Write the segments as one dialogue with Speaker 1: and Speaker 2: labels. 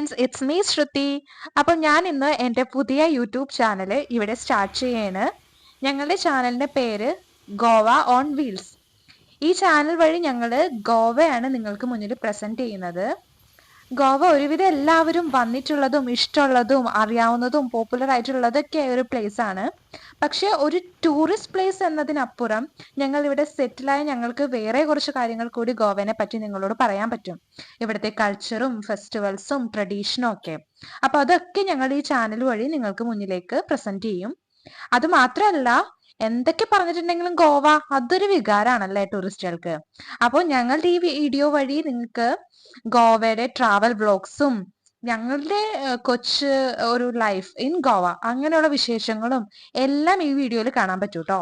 Speaker 1: Friends, it's me ശ്രുതി. അപ്പോൾ ഞാൻ ഇന്ന് എൻ്റെ പുതിയ യൂട്യൂബ് ചാനൽ ഇവിടെ സ്റ്റാർട്ട് ചെയ്യാണ്. ഞങ്ങളുടെ ചാനലിൻ്റെ പേര് ഗോവ ഓൺ വീൽസ്. ഈ ചാനൽ വഴി ഞങ്ങൾ ഗോവയാണ് നിങ്ങൾക്ക് മുന്നിൽ പ്രസൻറ്റ് ചെയ്യുന്നത്. ഗോവ ഒരുവിധം എല്ലാവരും വന്നിട്ടുള്ളതും ഇഷ്ടമുള്ളതും അറിയാവുന്നതും പോപ്പുലർ ആയിട്ടുള്ളതൊക്കെ ഒരു പ്ലേസ് ആണ്. പക്ഷെ ഒരു ടൂറിസ്റ്റ് പ്ലേസ് എന്നതിനപ്പുറം ഞങ്ങൾ ഇവിടെ സെറ്റിലായ ഞങ്ങൾക്ക് വേറെ കുറച്ച് കാര്യങ്ങൾ കൂടി ഗോവനെ പറ്റി നിങ്ങളോട് പറയാൻ പറ്റും. ഇവിടുത്തെ കൾച്ചറും ഫെസ്റ്റിവൽസും ട്രഡീഷനും ഒക്കെ. അപ്പൊ അതൊക്കെ ഞങ്ങൾ ഈ ചാനൽ വഴി നിങ്ങൾക്ക് മുന്നിലേക്ക് പ്രസന്റ് ചെയ്യും. അത് മാത്രമല്ല, എന്തൊക്കെ പറഞ്ഞിട്ടുണ്ടെങ്കിലും ഗോവ അതൊരു വികാരമാണല്ലേ ടൂറിസ്റ്റുകൾക്ക്. അപ്പോൾ ഞങ്ങളുടെ ഈ വീഡിയോ വഴി നിങ്ങൾക്ക് ഗോവയുടെ ട്രാവൽ വ്ളോഗ്സും ഞങ്ങളുടെ കൊച്ച് ഒരു ലൈഫ് ഇൻ ഗോവ അങ്ങനെയുള്ള വിശേഷങ്ങളും എല്ലാം ഈ വീഡിയോയിൽ കാണാൻ പറ്റൂ കേട്ടോ.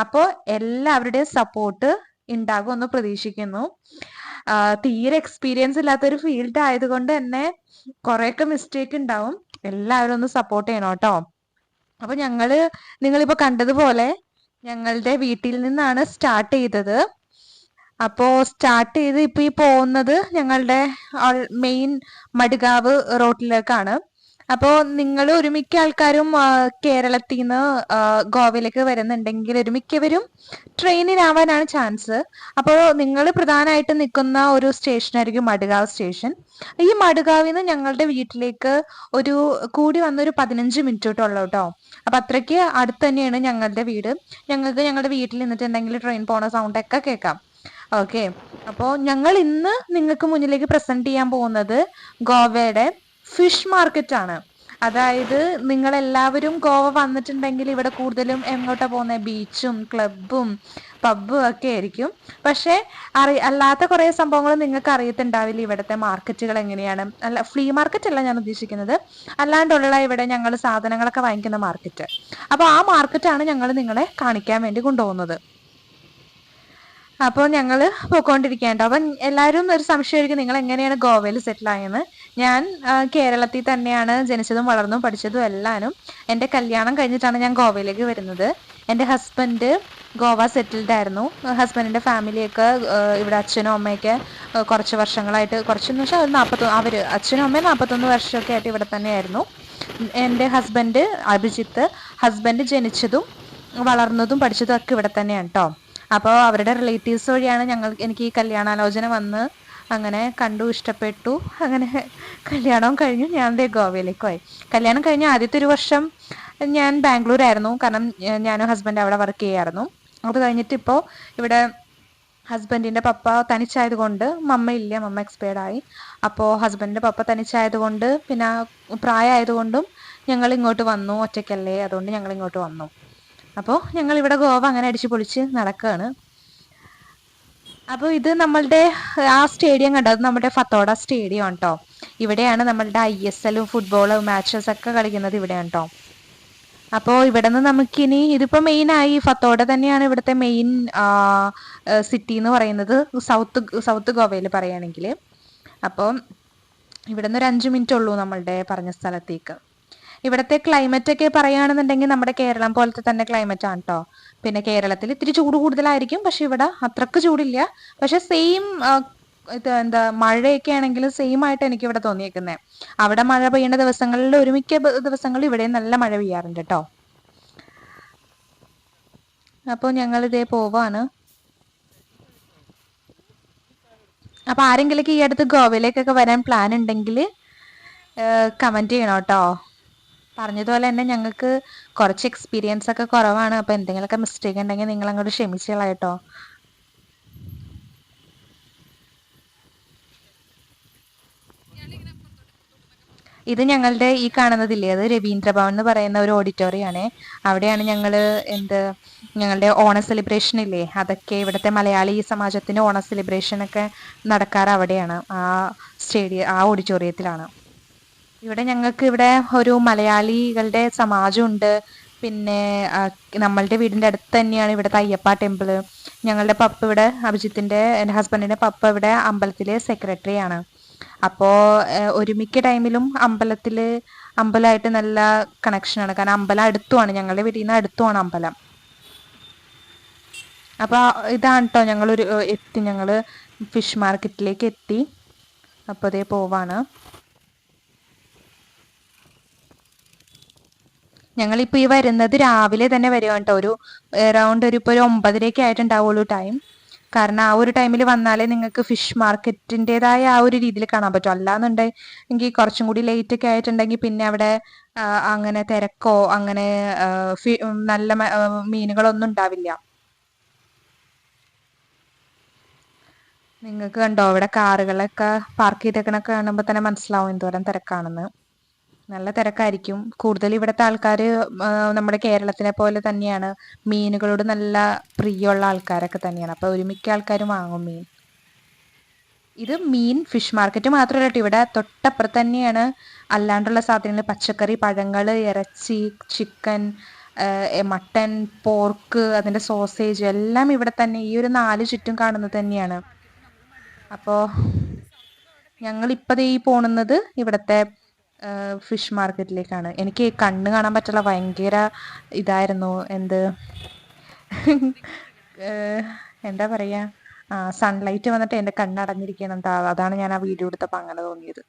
Speaker 1: അപ്പോൾ എല്ലാവരുടെയും സപ്പോർട്ട് ഉണ്ടാകുമെന്ന് പ്രതീക്ഷിക്കുന്നു. തീരെ എക്സ്പീരിയൻസ് ഇല്ലാത്തൊരു ഫീൽഡ് ആയതുകൊണ്ട് തന്നെ കുറെയൊക്കെ മിസ്റ്റേക്ക് ഉണ്ടാവും. എല്ലാവരും ഒന്ന് സപ്പോർട്ട് ചെയ്യണം കേട്ടോ. അപ്പൊ നിങ്ങളിപ്പോ കണ്ടതുപോലെ ഞങ്ങളുടെ വീട്ടിൽ നിന്നാണ് സ്റ്റാർട്ട് ചെയ്തത്. അപ്പോ സ്റ്റാർട്ട് ചെയ്ത് ഇപ്പൊ ഈ പോകുന്നത് ഞങ്ങളുടെ മെയിൻ മഡ്ഗാവ് റോഡിലേക്കാണ്. അപ്പോൾ നിങ്ങൾ ഒരുമിക്ക ആൾക്കാരും കേരളത്തിൽ നിന്ന് ഗോവയിലേക്ക് വരുന്നുണ്ടെങ്കിൽ ഒരുമിക്കവരും ട്രെയിനിനാവാനാണ് ചാൻസ്. അപ്പോൾ നിങ്ങൾ പ്രധാനമായിട്ട് നിൽക്കുന്ന ഒരു സ്റ്റേഷനായിരിക്കും മഡ്ഗാവ് സ്റ്റേഷൻ. ഈ മഡ്ഗാവിൽ നിന്ന് ഞങ്ങളുടെ വീട്ടിലേക്ക് ഒരു കൂടി വന്നൊരു 15 മിനിറ്റ് ഉള്ളൂ കേട്ടോ. അപ്പൊ അത്രയ്ക്ക് അടുത്ത് തന്നെയാണ് ഞങ്ങളുടെ വീട്. ഞങ്ങൾക്ക് ഞങ്ങളുടെ വീട്ടിൽ നിന്നിട്ടുണ്ടെങ്കിൽ ട്രെയിൻ പോണ സൗണ്ട് ഒക്കെ കേൾക്കാം. ഓക്കെ, അപ്പോൾ ഞങ്ങൾ ഇന്ന് നിങ്ങൾക്ക് മുന്നിലേക്ക് പ്രസന്റ് ചെയ്യാൻ പോകുന്നത് ഗോവയുടെ ഫിഷ് മാർക്കറ്റ് ആണ്. അതായത് നിങ്ങൾ എല്ലാവരും ഗോവ വന്നിട്ടുണ്ടെങ്കിൽ ഇവിടെ കൂടുതലും എങ്ങോട്ടാ പോകുന്നത്? ബീച്ചും ക്ലബും പബ്ബും ഒക്കെ ആയിരിക്കും. പക്ഷെ അല്ലാത്ത കുറേ സംഭവങ്ങൾ നിങ്ങൾക്ക് അറിയത്തുണ്ടാവില്ല. ഇവിടുത്തെ മാർക്കറ്റുകൾ എങ്ങനെയാണ്. അല്ല, ഫ്ലീ മാർക്കറ്റ് അല്ല ഞാൻ ഉദ്ദേശിക്കുന്നത്, അല്ലാണ്ടുള്ള ഇവിടെ ഞങ്ങൾ സാധനങ്ങളൊക്കെ വാങ്ങിക്കുന്ന മാർക്കറ്റ്. അപ്പോൾ ആ മാർക്കറ്റാണ് ഞങ്ങൾ നിങ്ങളെ കാണിക്കാൻ വേണ്ടി കൊണ്ടുപോകുന്നത്. അപ്പോൾ ഞങ്ങൾ പോയിക്കൊണ്ടിരിക്കേണ്ട. അപ്പം എല്ലാവരും ഒരു സംശയമായിരിക്കും, നിങ്ങൾ എങ്ങനെയാണ് ഗോവയിൽ സെറ്റിൽ ആയെന്ന്. ഞാൻ കേരളത്തിൽ തന്നെയാണ് ജനിച്ചതും വളർന്നതും പഠിച്ചതും എല്ലാനും. എൻ്റെ കല്യാണം കഴിഞ്ഞിട്ടാണ് ഞാൻ ഗോവയിലേക്ക് വരുന്നത്. എൻ്റെ ഹസ്ബൻഡ് ഗോവ സെറ്റിൽഡ് ആയിരുന്നു. ഹസ്ബൻഡിൻ്റെ ഫാമിലിയൊക്കെ ഇവിടെ അച്ഛനും അമ്മയൊക്കെ കുറച്ച് വർഷങ്ങളായിട്ട്, കുറച്ചെന്ന് വെച്ചാൽ അച്ഛനും അമ്മയും 41 വർഷമൊക്കെ ആയിട്ട് ഇവിടെ തന്നെയായിരുന്നു. എൻ്റെ ഹസ്ബൻഡ് അഭിജിത്ത്, ഹസ്ബൻഡ് ജനിച്ചതും വളർന്നതും പഠിച്ചതും ഒക്കെ ഇവിടെ തന്നെയാണ് കേട്ടോ. അപ്പോൾ അവരുടെ റിലേറ്റീവ്സ് വഴിയാണ് എനിക്ക് ഈ കല്യാണാലോചന വന്ന് അങ്ങനെ കണ്ടു, ഇഷ്ടപ്പെട്ടു. അങ്ങനെ കല്യാണവും കഴിഞ്ഞു. ഞാൻ ഗോവയിലേക്ക് പോയി. കല്യാണം കഴിഞ്ഞ ആദ്യത്തെ ഒരു വർഷം ഞാൻ ബാംഗ്ലൂരായിരുന്നു. കാരണം ഞാനും ഹസ്ബൻഡ് അവിടെ വർക്ക് ചെയ്യായിരുന്നു. അത് കഴിഞ്ഞിട്ട് ഇപ്പോൾ ഇവിടെ ഹസ്ബൻഡിൻ്റെ പപ്പ തനിച്ചായതുകൊണ്ട്, മമ്മ എക്സ്പയർഡ് ആയി. അപ്പോൾ ഹസ്ബൻഡിൻ്റെ പപ്പ തനിച്ചായതുകൊണ്ട്, പിന്നെ പ്രായമായതുകൊണ്ടും ഞങ്ങൾ ഇങ്ങോട്ട് വന്നു. ഒറ്റയ്ക്കല്ലേ, അതുകൊണ്ട് ഞങ്ങൾ ഇങ്ങോട്ട് വന്നു. അപ്പോൾ ഞങ്ങൾ ഇവിടെ ഗോവ അങ്ങനെ അടിച്ചു പൊളിച്ച് നടക്കുകയാണ്. അപ്പോൾ ഇത് നമ്മളുടെ ആ സ്റ്റേഡിയം കണ്ടോ, അത് നമ്മുടെ ഫത്തോഡ സ്റ്റേഡിയം ആണ് കേട്ടോ. ഇവിടെയാണ് നമ്മളുടെ ISL ഫുട്ബോൾ മാച്ചസ് ഒക്കെ കളിക്കുന്നത് ഇവിടെയാണ് കേട്ടോ. അപ്പോൾ ഇവിടെ നിന്ന് നമുക്കിനി ഇതിപ്പോൾ മെയിനായി ഫത്തോഡ തന്നെയാണ് ഇവിടുത്തെ മെയിൻ സിറ്റി എന്ന് പറയുന്നത്, സൗത്ത് ഗോവയിൽ പറയുകയാണെങ്കിൽ. അപ്പോൾ ഇവിടെ നിന്ന് ഒരു 5 മിനിറ്റ് ഉള്ളൂ നമ്മളുടെ പറഞ്ഞ സ്ഥലത്തേക്ക്. ഇവിടുത്തെ ക്ലൈമറ്റ് ഒക്കെ പറയുകയാണെന്നുണ്ടെങ്കിൽ നമ്മുടെ കേരളം പോലത്തെ തന്നെ ക്ലൈമറ്റ് ആണ് കേട്ടോ. പിന്നെ കേരളത്തിൽ ഇത്തിരി ചൂട് കൂടുതലായിരിക്കും, പക്ഷെ ഇവിടെ അത്രക്ക് ചൂടില്ല. പക്ഷെ സെയിം മഴയൊക്കെ ആണെങ്കിലും സെയിം ആയിട്ട് എനിക്ക് ഇവിടെ തോന്നിയേക്കുന്നത്. അവിടെ മഴ പെയ്യേണ്ട ദിവസങ്ങളിൽ ഒരുമിക്ക ദിവസങ്ങളിൽ ഇവിടെ നല്ല മഴ പെയ്യാറുണ്ട് കേട്ടോ. അപ്പോൾ ഞങ്ങൾ ഇതേ പോവാണ്. അപ്പൊ ആരെങ്കിലൊക്കെ ഈ അടുത്ത് ഗോവയിലേക്കൊക്കെ വരാൻ പ്ലാൻ ഉണ്ടെങ്കിൽ കമന്റ് ചെയ്യണം കേട്ടോ. പറഞ്ഞതുപോലെ തന്നെ ഞങ്ങൾക്ക് കുറച്ച് എക്സ്പീരിയൻസ് ഒക്കെ കുറവാണ്. അപ്പോൾ എന്തെങ്കിലുമൊക്കെ മിസ്റ്റേക്ക് ഉണ്ടെങ്കിൽ നിങ്ങൾ അങ്ങോട്ട് ക്ഷമിച്ചോളാം കേട്ടോ. ഇത് ഞങ്ങളുടെ ഈ കാണുന്നതില്ലേ, അത് രവീന്ദ്രഭവൻ എന്ന് പറയുന്ന ഒരു ഓഡിറ്റോറിയമാണ്. അവിടെയാണ് ഞങ്ങളുടെ ഓണ സെലിബ്രേഷൻ ഇല്ലേ, അതൊക്കെ ഇവിടുത്തെ മലയാളി സമാജത്തിന്റെ ഓണ സെലിബ്രേഷൻ ഒക്കെ നടക്കാറ് അവിടെയാണ്, ആ ഓഡിറ്റോറിയത്തിലാണ്. ഇവിടെ ഞങ്ങൾക്ക് ഇവിടെ ഒരു മലയാളികളുടെ സമാജമുണ്ട്. പിന്നെ നമ്മളുടെ വീടിൻ്റെ അടുത്ത് തന്നെയാണ് ഇവിടുത്തെ അയ്യപ്പ ടെമ്പിള്. ഞങ്ങളുടെ പപ്പ ഇവിടെ, എൻ്റെ ഹസ്ബൻഡിൻ്റെ പപ്പ ഇവിടെ അമ്പലത്തിലെ സെക്രട്ടറിയാണ്. അപ്പോൾ ഒരുമിക്ക ടൈമിലും അമ്പലമായിട്ട് നല്ല കണക്ഷനാണ്. കാരണം അമ്പലം അടുത്തുമാണ്, ഞങ്ങളുടെ വീട്ടിൽ നിന്ന് അടുത്തുമാണ് അമ്പലം. അപ്പോൾ ഇതാണ് കേട്ടോ, ഞങ്ങൾ ഫിഷ് മാർക്കറ്റിലേക്ക് എത്തി. അപ്പോൾ അതേ പോവാണ്. ഞങ്ങളിപ്പോൾ ഈ വരുന്നത് രാവിലെ തന്നെ വരും കേട്ടോ. ഒരു അറൗണ്ട് ഇപ്പോൾ ഒരു 9:30 ആയിട്ടുണ്ടാവുള്ളൂ ടൈം. കാരണം ആ ഒരു ടൈമിൽ വന്നാലേ നിങ്ങൾക്ക് ഫിഷ് മാർക്കറ്റിൻ്റെതായ ആ ഒരു രീതിയിൽ കാണാൻ പറ്റും. അല്ലാന്നുണ്ടെങ്കിൽ കുറച്ചും കൂടി ലേറ്റ് ഒക്കെ ആയിട്ടുണ്ടെങ്കിൽ പിന്നെ അവിടെ അങ്ങനെ തിരക്കോ അങ്ങനെ നല്ല മീനുകളൊന്നും ഉണ്ടാവില്ല. നിങ്ങൾക്ക് കണ്ടോ ഇവിടെ കാറുകളൊക്കെ പാർക്ക് ചെയ്തേക്കണൊക്കെ കാണുമ്പോൾ തന്നെ മനസ്സിലാവും എന്തോരം തിരക്കാണെന്ന്. നല്ല തിരക്കായിരിക്കും. കൂടുതൽ ഇവിടുത്തെ ആൾക്കാർ നമ്മുടെ കേരളത്തിനെ പോലെ തന്നെയാണ്, മീനുകളോട് നല്ല പ്രിയമുള്ള ആൾക്കാരൊക്കെ തന്നെയാണ്. അപ്പോൾ ഒരുമിക്ക ആൾക്കാരും വാങ്ങും മീൻ. ഇത് മീൻ ഫിഷ് മാർക്കറ്റ് മാത്രമല്ല കേട്ടോ, ഇവിടെ തൊട്ടപ്പുറത്ത് തന്നെയാണ് അല്ലാണ്ടുള്ള സാധനങ്ങൾ, പച്ചക്കറി, പഴങ്ങൾ, ഇറച്ചി, ചിക്കൻ, മട്ടൻ, പോർക്ക്, അതിൻ്റെ സോസേജ് എല്ലാം ഇവിടെ തന്നെ ഈ ഒരു 4 ചുറ്റും കാണുന്നത് തന്നെയാണ്. അപ്പോൾ ഞങ്ങളിപ്പോൾ ഈ പോകുന്നത് ഇവിടുത്തെ ഫിഷ് മാർക്കറ്റിലേക്കാണ്. എനിക്ക് കണ്ണ് കാണാൻ പറ്റില്ല, ഭയങ്കര ഇതായിരുന്നു. എന്താ പറയുക, സൺലൈറ്റ് വന്നിട്ട് എൻ്റെ കണ്ണടഞ്ഞിരിക്കണം. അതാണ് ഞാൻ ആ വീഡിയോ എടുത്തപ്പോൾ അങ്ങനെ തോന്നിയത്.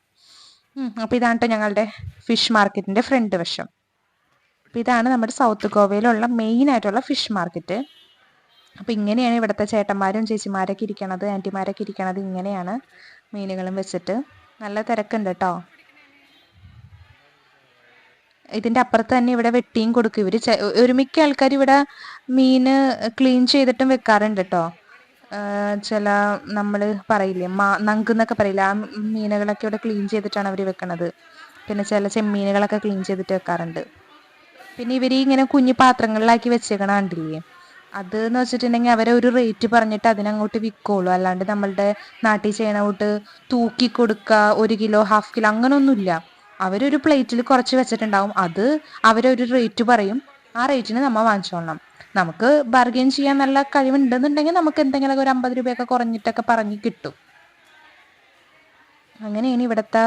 Speaker 1: അപ്പോൾ ഇതാണ് കേട്ടോ ഞങ്ങളുടെ ഫിഷ് മാർക്കറ്റിൻ്റെ ഫ്രണ്ട് വശം. അപ്പോൾ ഇതാണ് നമ്മുടെ സൗത്ത് ഗോവയിലുള്ള മെയിൻ ആയിട്ടുള്ള ഫിഷ് മാർക്കറ്റ്. അപ്പോൾ ഇങ്ങനെയാണ് ഇവിടുത്തെ ചേട്ടന്മാരും ചേച്ചിമാരൊക്കെ ഇരിക്കണത്, ആൻറ്റിമാരൊക്കെ ഇരിക്കണത്. ഇങ്ങനെയാണ് മീനുകളും വെച്ചിട്ട്. നല്ല തിരക്കുണ്ട് കേട്ടോ. ഇതിൻ്റെ അപ്പുറത്ത് തന്നെ ഇവിടെ വെട്ടിയും കൊടുക്കും ഇവർ. ഒരുമിക്ക ആൾക്കാർ ഇവിടെ മീൻ ക്ലീൻ ചെയ്തിട്ടും വെക്കാറുണ്ട് കേട്ടോ. ചില നമ്മൾ പറയില്ലേ നങ്ക് എന്നൊക്കെ പറയില്ല, ആ മീനുകളൊക്കെ ഇവിടെ ക്ലീൻ ചെയ്തിട്ടാണ് അവർ വെക്കണത്. പിന്നെ ചില ചെമ്മീനുകളൊക്കെ ക്ലീൻ ചെയ്തിട്ട് വെക്കാറുണ്ട്. പിന്നെ ഇവർ ഇങ്ങനെ കുഞ്ഞു പാത്രങ്ങളിലാക്കി വെച്ചേക്കണ കണ്ടില്ലേ, അത് എന്ന് വെച്ചിട്ടുണ്ടെങ്കിൽ അവരെ ഒരു റേറ്റ് പറഞ്ഞിട്ട് അതിനങ്ങോട്ട് വിൽക്കുള്ളൂ. അല്ലാണ്ട് നമ്മളുടെ നാട്ടിൽ ചെയ്യണ കൂട്ട് തൂക്കി കൊടുക്കുക, 1 കിലോ 1/2 കിലോ അങ്ങനെയൊന്നുമില്ല. അവരൊരു പ്ലേറ്റിൽ കുറച്ച് വെച്ചിട്ടുണ്ടാവും, അത് അവരൊരു റേറ്റ് പറയും, ആ റേറ്റിന് നമ്മൾ വാങ്ങിച്ചോളണം. നമുക്ക് ബാർഗെയിൻ ചെയ്യാൻ നല്ല കഴിവുണ്ടെന്നുണ്ടെങ്കിൽ നമുക്ക് എന്തെങ്കിലുമൊക്കെ ഒരു 50 രൂപയൊക്കെ കുറഞ്ഞിട്ടൊക്കെ പറഞ്ഞ് കിട്ടും. അങ്ങനെയാണ് ഇവിടുത്തെ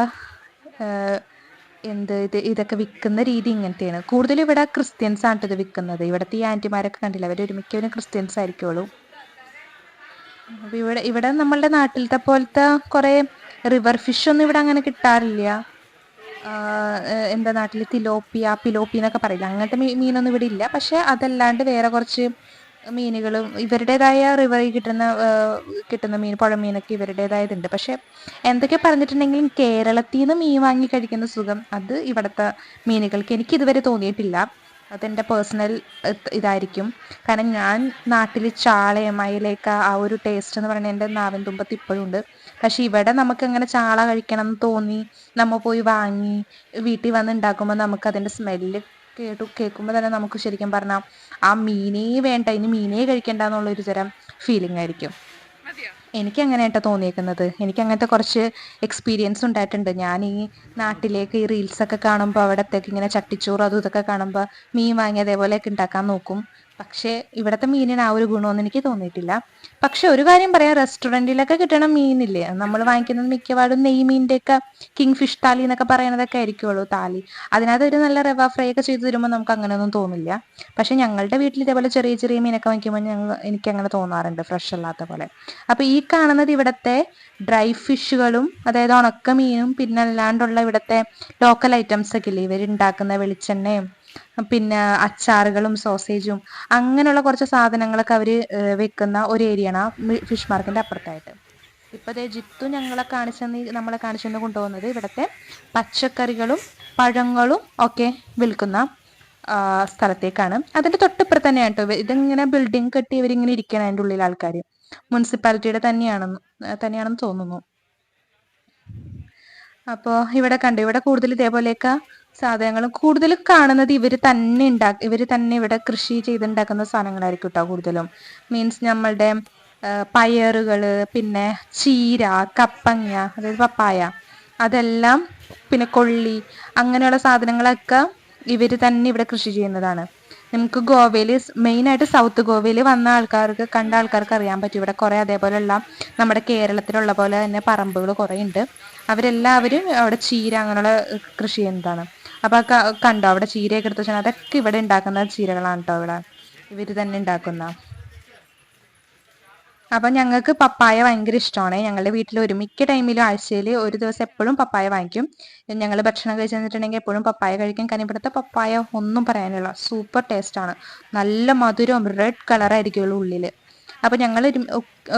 Speaker 1: ഇതൊക്കെ വിൽക്കുന്ന രീതി ഇങ്ങനത്തെയാണ്. കൂടുതലും ഇവിടെ ക്രിസ്ത്യൻസ് ആണ് ഇത് വിൽക്കുന്നത്. ഇവിടുത്തെ ഈ ആൻറ്റിമാരൊക്കെ കണ്ടില്ല, അവർ ഒരുമിക്കവരും ക്രിസ്ത്യൻസ് ആയിരിക്കുള്ളൂ. അപ്പോൾ ഇവിടെ നമ്മളുടെ നാട്ടിലത്തെ പോലത്തെ കുറേ റിവർ ഫിഷ് ഒന്നും ഇവിടെ അങ്ങനെ കിട്ടാറില്ല. എന്താ നാട്ടിൽ പിലോപ്പി എന്നൊക്കെ പറയില്ല, അങ്ങനത്തെ മീനൊന്നും ഇവിടെ ഇല്ല. പക്ഷെ അതല്ലാണ്ട് വേറെ കുറച്ച് മീനുകളും ഇവരുടേതായ റിവറിൽ കിട്ടുന്ന മീൻ, പുഴമീനൊക്കെ ഇവരുടേതായതുണ്ട്. പക്ഷെ എന്തൊക്കെ പറഞ്ഞിട്ടുണ്ടെങ്കിലും കേരളത്തിൽ നിന്ന് മീൻ വാങ്ങി കഴിക്കുന്ന സുഖം അത് ഇവിടുത്തെ മീനുകൾക്ക് എനിക്ക് ഇതുവരെ തോന്നിയിട്ടില്ല. അതെൻ്റെ പേഴ്സണൽ ഇതായിരിക്കും. കാരണം ഞാൻ നാട്ടിൽ ചാളയും അയലയൊക്കെ ആ ഒരു ടേസ്റ്റ് എന്ന് പറയുന്നത് എൻ്റെ നാവിൻ തുമ്പത്ത് ഇപ്പോഴും ഉണ്ട്. പക്ഷെ ഇവിടെ നമുക്ക് അങ്ങനെ ചാള കഴിക്കണം എന്ന് തോന്നി നമ്മൾ പോയി വാങ്ങി വീട്ടിൽ വന്ന് ഉണ്ടാക്കുമ്പോൾ നമുക്ക് അതിൻ്റെ സ്മെല്ല് കേൾക്കുമ്പോൾ തന്നെ നമുക്ക് ശരിക്കും പറഞ്ഞാൽ ആ മീനേ വേണ്ട, ഇനി മീനേ കഴിക്കണ്ട എന്നുള്ളൊരു തരം ഫീലിംഗ് ആയിരിക്കും. എനിക്ക് അങ്ങനെ ആയിട്ടാണ് തോന്നിയേക്കുന്നത്. എനിക്ക് അങ്ങനത്തെ കുറച്ച് എക്സ്പീരിയൻസ് ഉണ്ടായിട്ടുണ്ട്. ഞാൻ ഈ നാട്ടിലേക്ക് ഈ റീൽസൊക്കെ കാണുമ്പോൾ അവിടത്തേക്ക് ഇങ്ങനെ ചട്ടിച്ചോറ് അതും ഇതൊക്കെ കാണുമ്പോൾ മീൻ വാങ്ങി അതേപോലെയൊക്കെ ഉണ്ടാക്കാൻ നോക്കും. പക്ഷേ ഇവിടുത്തെ മീനിന് ആ ഒരു ഗുണമൊന്നും എനിക്ക് തോന്നിയിട്ടില്ല. പക്ഷെ ഒരു കാര്യം പറയാം, റെസ്റ്റോറൻറ്റിലൊക്കെ കിട്ടണ മീനില്ലേ, നമ്മൾ വാങ്ങിക്കുന്നത് മിക്കവാറും നെയ് മീനിൻ്റെയൊക്കെ കിങ് ഫിഷ് താലി എന്നൊക്കെ പറയുന്നതൊക്കെ ആയിരിക്കുള്ളൂ താലി. അതിനകത്ത് ഒരു നല്ല റവ ഫ്രൈ ഒക്കെ ചെയ്ത് തരുമ്പോൾ നമുക്ക് അങ്ങനെയൊന്നും തോന്നില്ല. പക്ഷെ ഞങ്ങളുടെ വീട്ടിൽ ഇതേപോലെ ചെറിയ ചെറിയ മീനൊക്കെ വാങ്ങിക്കുമ്പോൾ എനിക്ക് അങ്ങനെ തോന്നാറുണ്ട്, ഫ്രഷ് അല്ലാത്ത പോലെ. അപ്പോൾ ഈ കാണുന്നത് ഇവിടുത്തെ ഡ്രൈ ഫിഷുകളും, അതായത് ഉണക്ക മീനും, പിന്നെ അല്ലാണ്ടുള്ള ഇവിടുത്തെ ലോക്കൽ ഐറ്റംസ് ഒക്കെ ഇല്ലേ, ഇവരുണ്ടാക്കുന്ന വെളിച്ചെണ്ണയും പിന്നെ അച്ചാറുകളും സോസേജും അങ്ങനെയുള്ള കുറച്ച് സാധനങ്ങളൊക്കെ അവർ വെക്കുന്ന ഒരു ഏരിയയാണ് ഫിഷ് മാർക്കറ്റിൻ്റെ അപ്പുറത്തായിട്ട്. ഇപ്പോൾ ജിത്തു നമ്മളെ കാണിച്ചെന്ന് കൊണ്ടുപോകുന്നത് ഇവിടുത്തെ പച്ചക്കറികളും പഴങ്ങളും ഒക്കെ വിൽക്കുന്ന സ്ഥലത്തേക്കാണ്. അതിൻ്റെ തൊട്ടിപ്പുറത്ത് തന്നെയാണ് കേട്ടോ. ഇതിങ്ങനെ ബിൽഡിംഗ് കെട്ടി ഇവരിങ്ങനെ ഇരിക്കണം അതിൻ്റെ ഉള്ളിൽ ആൾക്കാർ. മുനിസിപ്പാലിറ്റിയുടെ തന്നെയാണെന്ന് തോന്നുന്നു. അപ്പോൾ ഇവിടെ ഇവിടെ കൂടുതൽ ഇതേപോലെയൊക്കെ സാധനങ്ങൾ കൂടുതൽ കാണുന്നത് ഇവർ തന്നെ ഇവിടെ കൃഷി ചെയ്തുണ്ടാക്കുന്ന സാധനങ്ങളായിരിക്കും കേട്ടോ കൂടുതലും. മീൻസ് നമ്മളുടെ പയറുകൾ, പിന്നെ ചീര, കപ്പങ്ങ, അതായത് പപ്പായ, അതെല്ലാം, പിന്നെ കൊള്ളി, അങ്ങനെയുള്ള സാധനങ്ങളൊക്കെ ഇവർ തന്നെ ഇവിടെ കൃഷി ചെയ്യുന്നതാണ്. നമുക്ക് ഗോവയിൽ മെയിനായിട്ട് സൗത്ത് ഗോവയിൽ കണ്ട ആൾക്കാർക്ക് അറിയാൻ പറ്റും. ഇവിടെ കുറേ അതേപോലെയുള്ള നമ്മുടെ കേരളത്തിലുള്ള പോലെ തന്നെ പറമ്പുകൾ കുറേ ഉണ്ട്. അവരെല്ലാവരും അവിടെ ചീര അങ്ങനെയുള്ള കൃഷി ചെയ്യുന്നതാണ്. അപ്പോൾ കണ്ടോ അവിടെ ചീരയൊക്കെ എടുത്ത് വെച്ചാൽ അതൊക്കെ ഇവിടെ ഉണ്ടാക്കുന്ന ചീരകളാണ് കേട്ടോ. ഇവർ തന്നെ ഉണ്ടാക്കുന്ന. അപ്പൊ ഞങ്ങൾക്ക് പപ്പായ ഭയങ്കര ഇഷ്ടമാണ്. ഞങ്ങളുടെ വീട്ടിൽ ഒരു മിക്ക ടൈമിലും ആഴ്ചയിൽ ഒരു ദിവസം എപ്പോഴും പപ്പായ വാങ്ങിക്കും. ഞങ്ങൾ ഭക്ഷണം കഴിച്ച് തന്നിട്ടുണ്ടെങ്കിൽ എപ്പോഴും പപ്പായ കഴിക്കും. കാരണം ഇവിടുത്തെ പപ്പായ ഒന്നും പറയാനില്ല, സൂപ്പർ ടേസ്റ്റ് ആണ്. നല്ല മധുരവും റെഡ് കളറായിരിക്കുള്ളൂ ഉള്ളിൽ. അപ്പൊ ഞങ്ങൾ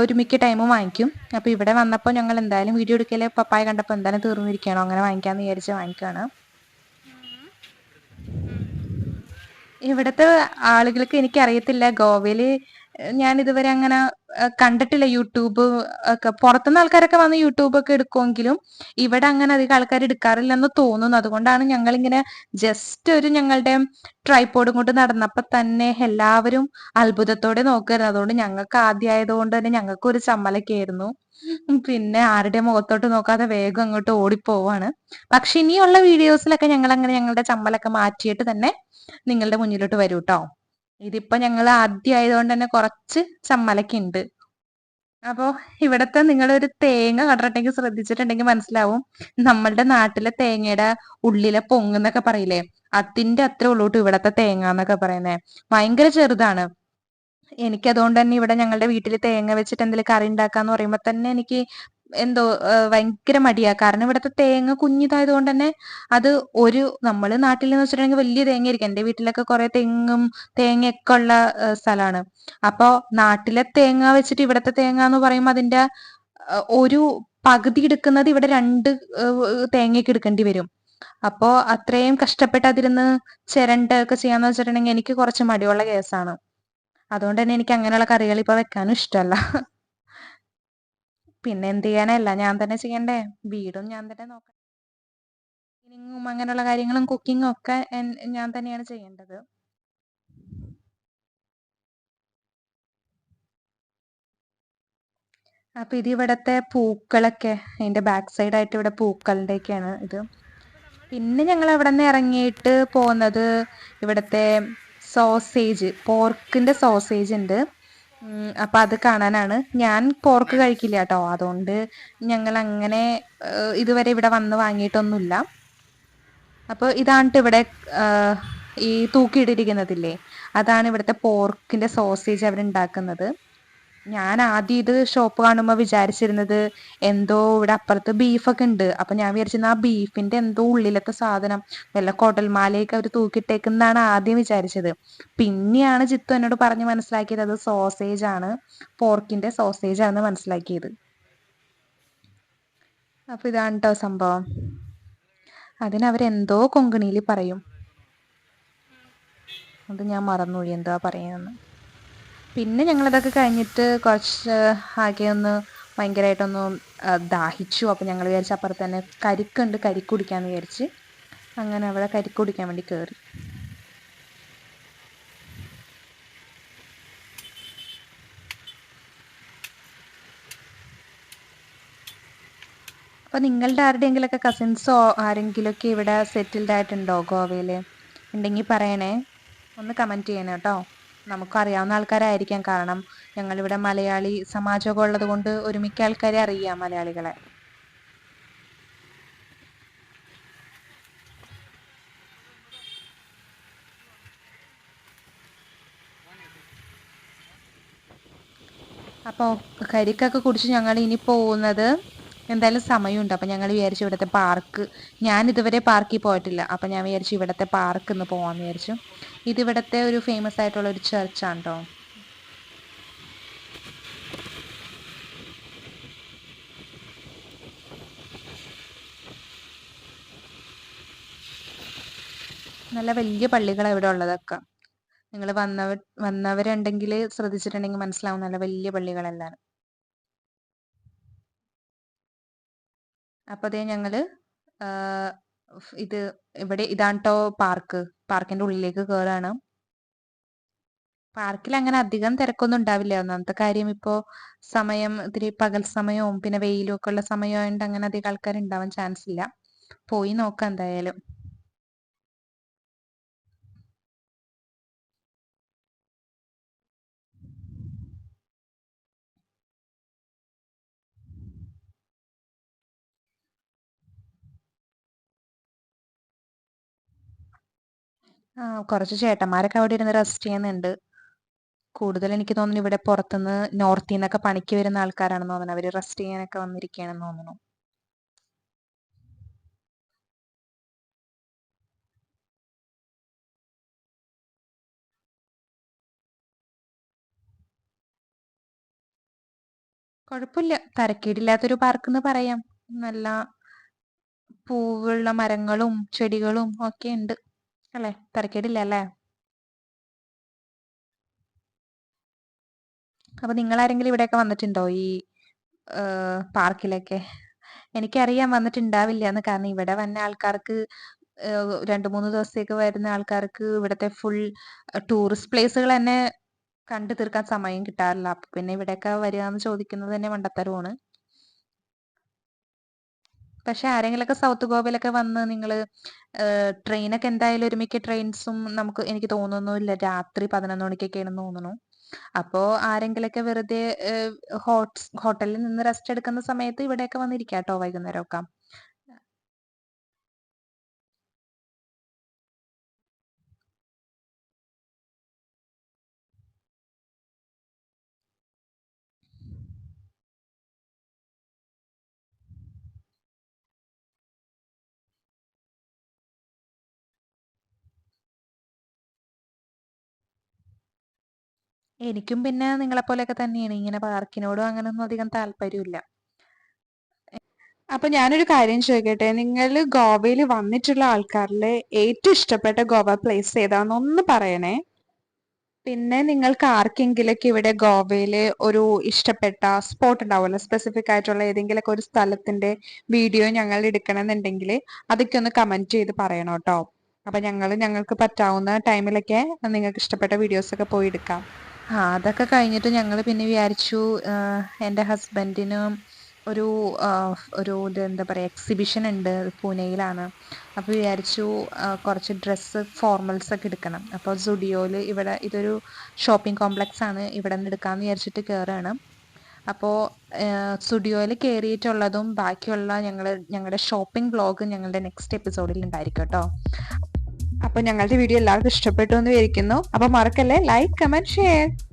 Speaker 1: ഒരു മിക്ക ടൈമും വാങ്ങിക്കും. അപ്പൊ ഇവിടെ വന്നപ്പോൾ ഞങ്ങൾ എന്തായാലും വീഡിയോ എടുക്കല് പപ്പായ കണ്ടപ്പോൾ എന്തായാലും തീർന്നിരിക്കുകയാണോ, അങ്ങനെ വാങ്ങിക്കാന്ന് വിചാരിച്ച് വാങ്ങിക്കുകയാണ്. ഇവിടുത്തെ ആളുകൾക്ക് എനിക്കറിയത്തില്ല, ഗോവയില് ഞാൻ ഇതുവരെ അങ്ങനെ കണ്ടിട്ടില്ല. യൂട്യൂബ് ഒക്കെ പുറത്തുനിന്ന് ആൾക്കാരൊക്കെ വന്ന് യൂട്യൂബ് ഒക്കെ എടുക്കുമെങ്കിലും ഇവിടെ അങ്ങനെ അധികം ആൾക്കാർ എടുക്കാറില്ലെന്ന് തോന്നുന്നു. അതുകൊണ്ടാണ് ഞങ്ങളിങ്ങനെ ജസ്റ്റ് ഒരു ഞങ്ങളുടെ ട്രൈപോഡും കൊണ്ട് നടന്നപ്പോ തന്നെ എല്ലാവരും അത്ഭുതത്തോടെ നോക്കുകയായിരുന്നു. അതുകൊണ്ട് ഞങ്ങൾക്ക് ആദ്യമായതുകൊണ്ട് തന്നെ ഞങ്ങൾക്ക് ഒരു ചമ്മലൊക്കെ ആയിരുന്നു. പിന്നെ ആരുടെ മുഖത്തോട്ട് നോക്കാതെ വേഗം അങ്ങോട്ട് ഓടിപ്പോവാണ്. പക്ഷെ ഇനിയുള്ള വീഡിയോസിലൊക്കെ ഞങ്ങൾ അങ്ങനെ ഞങ്ങളുടെ ചമ്മലൊക്കെ മാറ്റിയിട്ട് തന്നെ നിങ്ങളുടെ മുന്നിലോട്ട് വരൂ കേട്ടോ. ഇതിപ്പോ ഞങ്ങൾ ആദ്യമായതുകൊണ്ട് തന്നെ കുറച്ച് ചമ്മലൊക്കെ ഉണ്ട്. അപ്പോ ഇവിടത്തെ നിങ്ങളൊരു തേങ്ങ കണ്ടിട്ടുണ്ടെങ്കിൽ ശ്രദ്ധിച്ചിട്ടുണ്ടെങ്കിൽ മനസ്സിലാവും, നമ്മളുടെ നാട്ടിലെ തേങ്ങയുടെ ഉള്ളിലെ പൊങ്ങെന്നൊക്കെ പറയില്ലേ, അതിന്റെ അത്ര ഉള്ളൂട്ട് ഇവിടത്തെ തേങ്ങ എന്നൊക്കെ പറയുന്നേ. ഭയങ്കര ചെറുതാണ്. എനിക്ക് അതുകൊണ്ട് തന്നെ ഇവിടെ ഞങ്ങളുടെ വീട്ടിൽ തേങ്ങ വെച്ചിട്ട് എന്തെങ്കിലും കറി ഉണ്ടാക്കാന്ന് പറയുമ്പോ തന്നെ എനിക്ക് എന്തോ ഭയങ്കര മടിയാ. കാരണം ഇവിടുത്തെ തേങ്ങ കുഞ്ഞിതായത് കൊണ്ട് തന്നെ അത് നമ്മള് നാട്ടിൽ എന്ന് വെച്ചിട്ടുണ്ടെങ്കിൽ വലിയ തേങ്ങയായിരിക്കും. എന്റെ വീട്ടിലൊക്കെ കുറെ തെങ്ങും തേങ്ങയൊക്കെ ഉള്ള സ്ഥലമാണ്. അപ്പൊ നാട്ടിലെ തേങ്ങ വെച്ചിട്ട് ഇവിടത്തെ തേങ്ങ എന്ന് പറയുമ്പോൾ അതിന്റെ ഒരു പകുതി എടുക്കുന്നത് ഇവിടെ 2 തേങ്ങയൊക്കെ എടുക്കേണ്ടി വരും. അപ്പോ അത്രയും കഷ്ടപ്പെട്ട് അതിരുന്ന് ഒക്കെ ചെയ്യാന്ന് വെച്ചിട്ടുണ്ടെങ്കിൽ എനിക്ക് കുറച്ച് മടിയുള്ള കേസാണ്. അതുകൊണ്ട് തന്നെ എനിക്ക് അങ്ങനെയുള്ള കറികൾ ഇപ്പൊ വെക്കാനും ഇഷ്ടമല്ല. പിന്നെ എന്ത് ചെയ്യാനല്ല, ഞാൻ തന്നെ ചെയ്യണ്ടേ. വീടും ഞാൻ തന്നെ നോക്കണം. ക്ലീനിങ്ങും അങ്ങനെയുള്ള കാര്യങ്ങളും കുക്കിങ്ങും ഒക്കെ ഞാൻ തന്നെയാണ് ചെയ്യേണ്ടത്. അപ്പൊ ഇത് ഇവിടത്തെ പൂക്കളൊക്കെ, അതിന്റെ ബാക്ക് സൈഡ് ആയിട്ട് ഇവിടെ പൂക്കളുടെ ഒക്കെയാണ് ഇത്. പിന്നെ ഞങ്ങൾ അവിടെ നിന്ന് ഇറങ്ങിയിട്ട് പോകുന്നത് ഇവിടത്തെ സോസേജ്, പോർക്കിന്റെ സോസേജ് ഉണ്ട്. അപ്പൊ അത് കാണാനാണ്. ഞാൻ പോർക്ക് കഴിക്കില്ല കേട്ടോ, അതുകൊണ്ട് ഞങ്ങൾ അങ്ങനെ ഇതുവരെ ഇവിടെ വന്ന് വാങ്ങിയിട്ടൊന്നുമില്ല. അപ്പൊ ഇതാണ് ഇവിടെ ഈ തൂക്കിയിട്ടിരിക്കുന്നതില്ലേ, അതാണ് ഇവിടുത്തെ പോർക്കിന്റെ സോസേജ് അവരുണ്ടാക്കുന്നത്. ഞാൻ ആദ്യം ഇത് ഷോപ്പ് കാണുമ്പോൾ വിചാരിച്ചിരുന്നത് എന്തോ ഇവിടെ അപ്പുറത്ത് ബീഫൊക്കെ ഉണ്ട്. അപ്പൊ ഞാൻ വിചാരിച്ചിരുന്ന ആ ബീഫിന്റെ എന്തോ ഉള്ളിലത്തെ സാധനം വല്ല കൊടൽമാലയൊക്കെ അവർ തൂക്കിയിട്ടേക്കുന്നതാണ് ആദ്യം വിചാരിച്ചത്. പിന്നെയാണ് ജിത്തു എന്നോട് പറഞ്ഞ് മനസ്സിലാക്കിയത് അത് സോസേജ് ആണ്, പോർക്കിന്റെ സോസേജ് ആണെന്ന് മനസ്സിലാക്കിയത്. അപ്പൊ ഇതാണ് കേട്ടോ സംഭവം. അതിനവരെന്തോ കൊങ്കണിയിൽ പറയും, അത് ഞാൻ മറന്നുപോയി എന്താ പറയുന്നത്. പിന്നെ ഞങ്ങളിതൊക്കെ കഴിഞ്ഞിട്ട് കുറച്ച് ആകെ ഒന്ന് ഭയങ്കരമായിട്ടൊന്ന് ദാഹിച്ചു. അപ്പം ഞങ്ങൾ വിചാരിച്ച അപ്പുറത്ത് തന്നെ കരിക്കുണ്ട്, കരിക്ക് കുടിക്കാമെന്ന് വിചാരിച്ച് അങ്ങനെ അവിടെ കരിക്ക് കുടിക്കാൻ വേണ്ടി കയറി. അപ്പോൾ നിങ്ങളുടെ ആരുടെയെങ്കിലുമൊക്കെ കസിൻസോ ആരെങ്കിലുമൊക്കെ ഇവിടെ സെറ്റിൽഡ് ആയിട്ടുണ്ടോ ഗോവയിൽ? ഉണ്ടെങ്കിൽ പറയണേ, ഒന്ന് കമൻറ്റ് ചെയ്യണം കേട്ടോ. നമുക്കറിയാവുന്ന ആൾക്കാരായിരിക്കാം, കാരണം ഞങ്ങളിവിടെ മലയാളി സമാജമൊക്കെ ഉള്ളത് കൊണ്ട് ഒരുമിക്ക ആൾക്കാരെ അറിയാം മലയാളികളെ. അപ്പോൾ കരിക്കൊക്കെ കുടിച്ച് ഞങ്ങൾ ഇനി പോകുന്നത്, എന്തായാലും സമയമുണ്ട്. അപ്പം ഞങ്ങൾ വിചാരിച്ചു ഇവിടുത്തെ പാർക്ക്, ഞാൻ ഇതുവരെ പാർക്കിൽ പോയിട്ടില്ല, അപ്പം ഞാൻ വിചാരിച്ചു ഇവിടുത്തെ പാർക്ക് ഒന്ന് പോകാമെന്ന് വിചാരിച്ചു. ഇതിവിടുത്തെ ഒരു ഫേമസ് ആയിട്ടുള്ള ഒരു ചർച്ചാണ് കേട്ടോ. നല്ല വലിയ പള്ളികളാണ് ഇവിടെ ഉള്ളതൊക്കെ. നിങ്ങൾ വന്നവരുണ്ടെങ്കിൽ ശ്രദ്ധിച്ചിട്ടുണ്ടെങ്കിൽ മനസ്സിലാവും, നല്ല വലിയ പള്ളികളെല്ലാം. അപ്പോൾ അതേ ഞങ്ങൾ ഇത് ഇവിടെ ഇതാണ് കേട്ടോ പാർക്ക്, പാർക്കിന്റെ ഉള്ളിലേക്ക് കയറാണ്. പാർക്കിൽ അങ്ങനെ അധികം തിരക്കൊന്നും ഉണ്ടാവില്ല. ഒന്നാമത്തെ കാര്യം ഇപ്പോൾ സമയം ഇത്തിരി പകൽ സമയവും പിന്നെ വെയിലും ഒക്കെ ഉള്ള സമയമായതുകൊണ്ട് അങ്ങനെ അധികം ആൾക്കാർ ഉണ്ടാവാൻ ചാൻസ് ഇല്ല. പോയി നോക്കാം എന്തായാലും. കുറച്ച് ചേട്ടന്മാരൊക്കെ അവിടെ ഇരുന്ന് റെസ്റ്റ് ചെയ്യുന്നുണ്ട്. കൂടുതൽ എനിക്ക് തോന്നുന്നു ഇവിടെ പുറത്തുനിന്ന് നോർത്തിൽ നിന്നൊക്കെ പണിക്ക് വരുന്ന ആൾക്കാരാണെന്ന് തോന്നുന്നു. അവര് റെസ്റ്റ് ചെയ്യാനൊക്കെ വന്നിരിക്കുകയാണെന്ന് തോന്നുന്നു. കുഴപ്പമില്ല, തരക്കേടില്ലാത്തൊരു പാർക്ക് എന്ന് പറയാം. നല്ല പൂവുള്ള മരങ്ങളും ചെടികളും ഒക്കെ ഉണ്ട് അല്ലേ? തരക്കേടില്ല അല്ലേ? അപ്പൊ നിങ്ങൾ ആരെങ്കിലും ഇവിടെയൊക്കെ വന്നിട്ടുണ്ടോ ഈ പാർക്കിലൊക്കെ? എനിക്കറിയാം വന്നിട്ടുണ്ടാവില്ല എന്ന്. കാരണം ഇവിടെ വന്ന ആൾക്കാർക്ക് 2-3 ദിവസത്തേക്ക് വരുന്ന ആൾക്കാർക്ക് ഇവിടുത്തെ ഫുൾ ടൂറിസ്റ്റ് പ്ലേസുകൾ തന്നെ കണ്ടു തീർക്കാൻ സമയം കിട്ടാറില്ല. അപ്പൊ പിന്നെ ഇവിടെയൊക്കെ വരിക എന്ന് ചോദിക്കുന്നത് തന്നെ മണ്ടത്തരമാണ്. പക്ഷെ ആരെങ്കിലൊക്കെ സൗത്ത് ഗോവയിലൊക്കെ വന്ന് നിങ്ങള് ട്രെയിനൊക്കെ എന്തായാലും ഒരുമിക്ക ട്രെയിൻസും എനിക്ക് തോന്നുന്നില്ല രാത്രി 11 മണിക്കൊക്കെയാണെന്ന് തോന്നുന്നു. അപ്പോ ആരെങ്കിലൊക്കെ വെറുതെ ഹോട്ടലിൽ നിന്ന് റെസ്റ്റ് എടുക്കുന്ന സമയത്ത് ഇവിടെയൊക്കെ വന്നിരിക്കാട്ടോ വൈകുന്നേരമൊക്കെ. എനിക്കും പിന്നെ നിങ്ങളെപ്പോലെയൊക്കെ തന്നെയാണ്. ഇങ്ങനെ പാർക്കിനോടും അങ്ങനൊന്നും അധികം താല്പര്യമില്ല. അപ്പൊ ഞാനൊരു കാര്യം ചോദിക്കട്ടെ, നിങ്ങൾ ഗോവയിൽ വന്നിട്ടുള്ള ആൾക്കാരിൽ ഏറ്റവും ഇഷ്ടപ്പെട്ട ഗോവ പ്ലേസ് ഏതാന്നൊന്ന് പറയണേ. പിന്നെ നിങ്ങൾക്ക് ആർക്കെങ്കിലൊക്കെ ഇവിടെ ഗോവയില് ഒരു ഇഷ്ടപ്പെട്ട സ്പോട്ട് ഉണ്ടാവുമല്ലോ, സ്പെസിഫിക് ആയിട്ടുള്ള ഏതെങ്കിലുമൊക്കെ ഒരു സ്ഥലത്തിന്റെ വീഡിയോ ഞങ്ങൾ എടുക്കണമെന്നുണ്ടെങ്കിൽ അതൊക്കെ ഒന്ന് കമന്റ് ചെയ്ത് പറയണം കേട്ടോ. അപ്പൊ ഞങ്ങൾക്ക് പറ്റാവുന്ന ടൈമിലൊക്കെ നിങ്ങൾക്ക് ഇഷ്ടപ്പെട്ട വീഡിയോസ് ഒക്കെ പോയി എടുക്കാം. അതൊക്കെ കഴിഞ്ഞിട്ട് ഞങ്ങൾ പിന്നെ വിചാരിച്ചു, എൻ്റെ ഹസ്ബൻഡിനും ഒരു എന്താ പറയുക, എക്സിബിഷൻ ഉണ്ട്, പൂനെയിലാണ്. അപ്പോൾ വിചാരിച്ചു കുറച്ച് ഡ്രസ്സ് ഫോർമൽസ് ഒക്കെ എടുക്കണം. അപ്പോൾ സുഡിയോയിൽ ഇവിടെ ഇതൊരു ഷോപ്പിംഗ് കോംപ്ലക്സ് ആണ്, ഇവിടെ നിന്ന് എടുക്കാമെന്ന് വിചാരിച്ചിട്ട് കയറുകയാണ്. അപ്പോൾ സുഡിയോയിൽ കയറിയിട്ടുള്ളതും ബാക്കിയുള്ള ഞങ്ങളുടെ ഷോപ്പിംഗ് വ്ളോഗ് ഞങ്ങളുടെ നെക്സ്റ്റ് എപ്പിസോഡിൽ ഉണ്ടായിരിക്കും കേട്ടോ. അപ്പോൾ ഞങ്ങളുടെ വീഡിയോ എല്ലാവർക്കും ഇഷ്ടപ്പെട്ടു എന്ന് വിചാരിക്കുന്നു. അപ്പോൾ മറക്കല്ലേ, ലൈക്ക്, കമന്റ്, ഷെയർ.